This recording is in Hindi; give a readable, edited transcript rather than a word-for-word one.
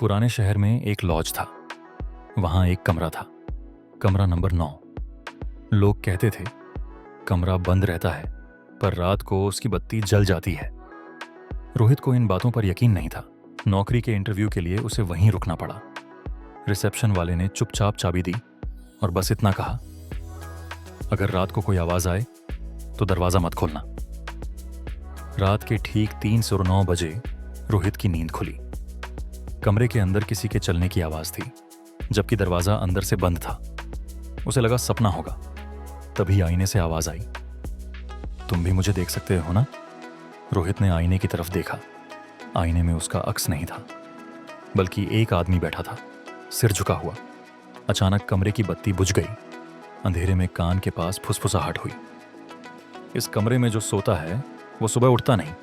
पुराने शहर में एक लॉज था। वहां एक कमरा था, कमरा नंबर 9। लोग कहते थे कमरा बंद रहता है पर रात को उसकी बत्ती जल जाती है। रोहित को इन बातों पर यकीन नहीं था। नौकरी के इंटरव्यू के लिए उसे वहीं रुकना पड़ा। रिसेप्शन वाले ने चुपचाप चाबी दी और बस इतना कहा, अगर रात को कोई आवाज आए तो दरवाजा मत खोलना। रात के ठीक 3:09 बजे रोहित की नींद खुली। कमरे के अंदर किसी के चलने की आवाज थी, जबकि दरवाजा अंदर से बंद था। उसे लगा सपना होगा। तभी आईने से आवाज आई, तुम भी मुझे देख सकते हो ना? रोहित ने आईने की तरफ देखा। आईने में उसका अक्स नहीं था, बल्कि एक आदमी बैठा था, सिर झुका हुआ। अचानक कमरे की बत्ती बुझ गई। अंधेरे में कान के पास फुसफुसाहट हुई। इस कमरे में जो सोता है वो सुबह उठता नहीं।